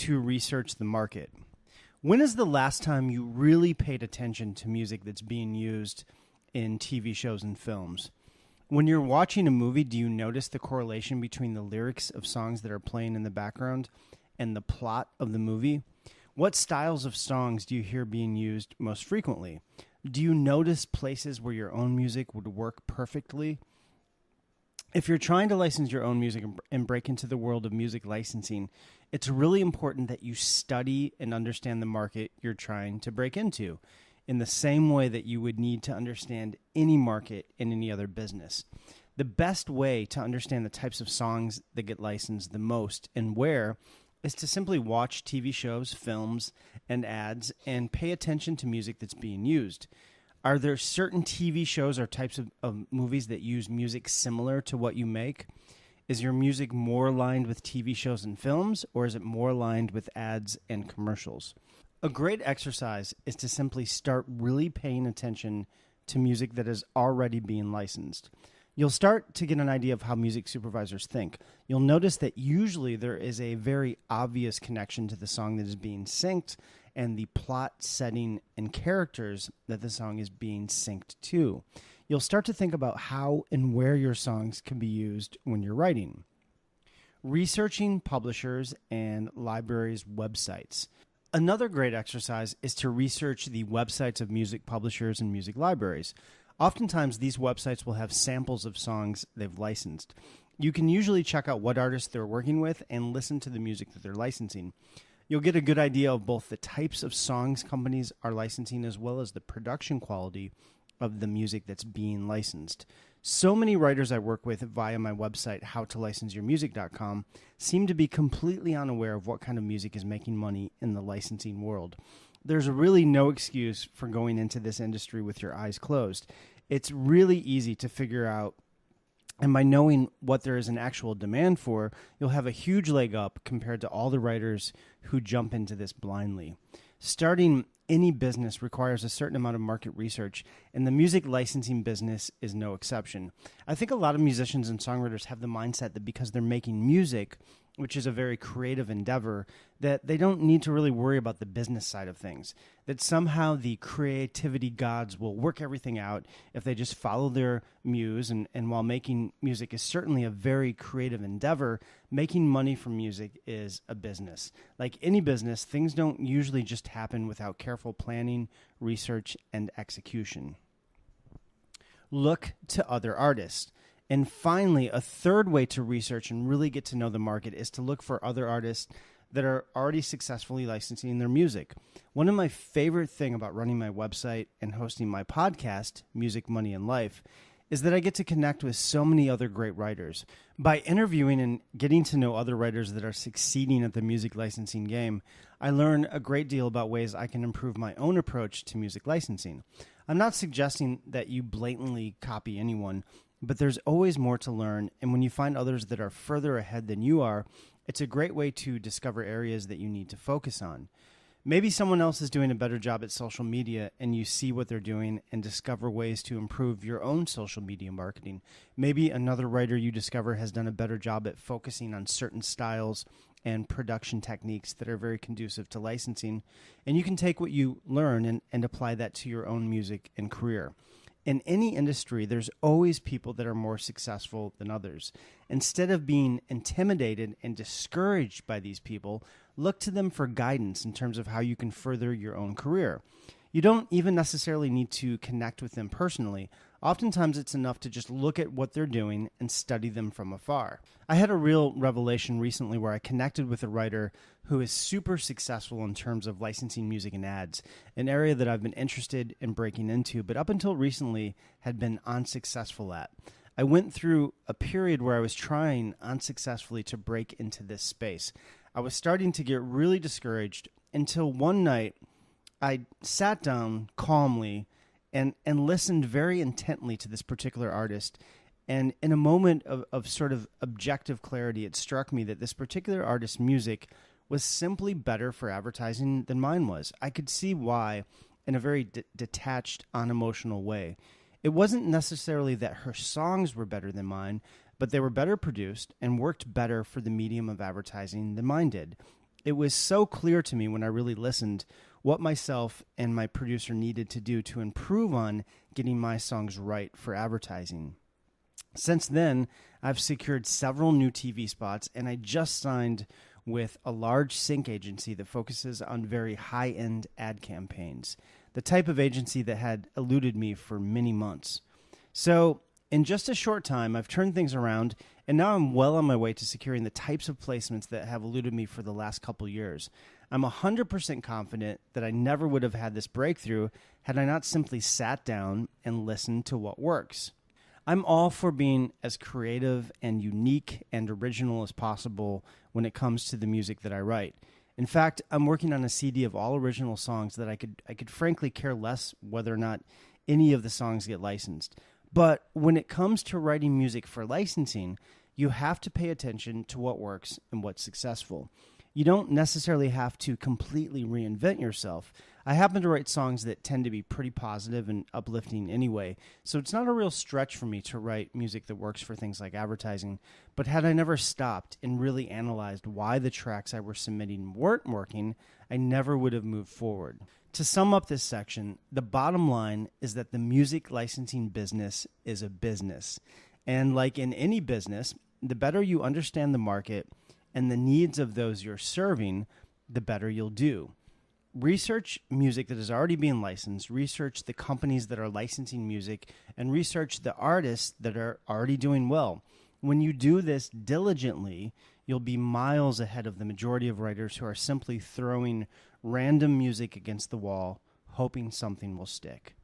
to research the market. When is the last time you really paid attention to music that's being used in TV shows and films? When you're watching a movie, do you notice the correlation between the lyrics of songs that are playing in the background and the plot of the movie? What styles of songs do you hear being used most frequently? Do you notice places where your own music would work perfectly? If you're trying to license your own music and break into the world of music licensing, it's really important that you study and understand the market you're trying to break into, in the same way that you would need to understand any market in any other business. The best way to understand the types of songs that get licensed the most and where is to simply watch TV shows, films, and ads and pay attention to music that's being used. Are there certain TV shows or types of movies that use music similar to what you make? Is your music more aligned with TV shows and films, or is it more aligned with ads and commercials? A great exercise is to simply start really paying attention to music that is already being licensed. You'll start to get an idea of how music supervisors think. You'll notice that usually there is a very obvious connection to the song that is being synced and the plot, setting, and characters that the song is being synced to. You'll start to think about how and where your songs can be used when you're writing. Researching publishers and libraries' websites. Another great exercise is to research the websites of music publishers and music libraries. Oftentimes, these websites will have samples of songs they've licensed. You can usually check out what artists they're working with and listen to the music that they're licensing. You'll get a good idea of both the types of songs companies are licensing as well as the production quality of the music that's being licensed. So many writers I work with via my website, howtolicenseyourmusic.com, seem to be completely unaware of what kind of music is making money in the licensing world. There's really no excuse for going into this industry with your eyes closed. It's really easy to figure out, and by knowing what there is an actual demand for, you'll have a huge leg up compared to all the writers who jump into this blindly. Starting any business requires a certain amount of market research, and the music licensing business is no exception. I think a lot of musicians and songwriters have the mindset that because they're making music, which is a very creative endeavor, that they don't need to really worry about the business side of things, that somehow the creativity gods will work everything out if they just follow their muse. And while making music is certainly a very creative endeavor, making money from music is a business. Like any business, things don't usually just happen without careful planning, research, and execution. Look to other artists. And finally, a third way to research and really get to know the market is to look for other artists that are already successfully licensing their music. One of my favorite things about running my website and hosting my podcast, Music, Money, and Life, is that I get to connect with so many other great writers. By interviewing and getting to know other writers that are succeeding at the music licensing game, I learn a great deal about ways I can improve my own approach to music licensing. I'm not suggesting that you blatantly copy anyone, but there's always more to learn, and when you find others that are further ahead than you are, it's a great way to discover areas that you need to focus on. Maybe someone else is doing a better job at social media, and you see what they're doing and discover ways to improve your own social media marketing. Maybe another writer you discover has done a better job at focusing on certain styles and production techniques that are very conducive to licensing, and you can take what you learn and apply that to your own music and career. In any industry, there's always people that are more successful than others. Instead of being intimidated and discouraged by these people, look to them for guidance in terms of how you can further your own career. You don't even necessarily need to connect with them personally. Oftentimes, it's enough to just look at what they're doing and study them from afar. I had a real revelation recently where I connected with a writer who is super successful in terms of licensing music and ads, an area that I've been interested in breaking into, but up until recently had been unsuccessful at. I went through a period where I was trying unsuccessfully to break into this space. I was starting to get really discouraged until one night I sat down calmly and listened very intently to this particular artist. And in a moment of sort of objective clarity, it struck me that this particular artist's music was simply better for advertising than mine was. I could see why in a very detached, unemotional way. It wasn't necessarily that her songs were better than mine, but they were better produced and worked better for the medium of advertising than mine did. It was so clear to me when I really listened what myself and my producer needed to do to improve on getting my songs right for advertising. Since then, I've secured several new TV spots, and I just signed with a large sync agency that focuses on very high-end ad campaigns, the type of agency that had eluded me for many months. So, in just a short time, I've turned things around, and now I'm well on my way to securing the types of placements that have eluded me for the last couple years. I'm 100% confident that I never would have had this breakthrough had I not simply sat down and listened to what works. I'm all for being as creative and unique and original as possible when it comes to the music that I write. In fact, I'm working on a CD of all original songs that I could frankly care less whether or not any of the songs get licensed. But when it comes to writing music for licensing, you have to pay attention to what works and what's successful. You don't necessarily have to completely reinvent yourself. I happen to write songs that tend to be pretty positive and uplifting anyway, so it's not a real stretch for me to write music that works for things like advertising. But had I never stopped and really analyzed why the tracks I were submitting weren't working, I never would have moved forward. To sum up this section, the bottom line is that the music licensing business is a business. And like in any business, the better you understand the market and the needs of those you're serving, the better you'll do. Research music that is already being licensed, research the companies that are licensing music, and research the artists that are already doing well. When you do this diligently, you'll be miles ahead of the majority of writers who are simply throwing random music against the wall, hoping something will stick.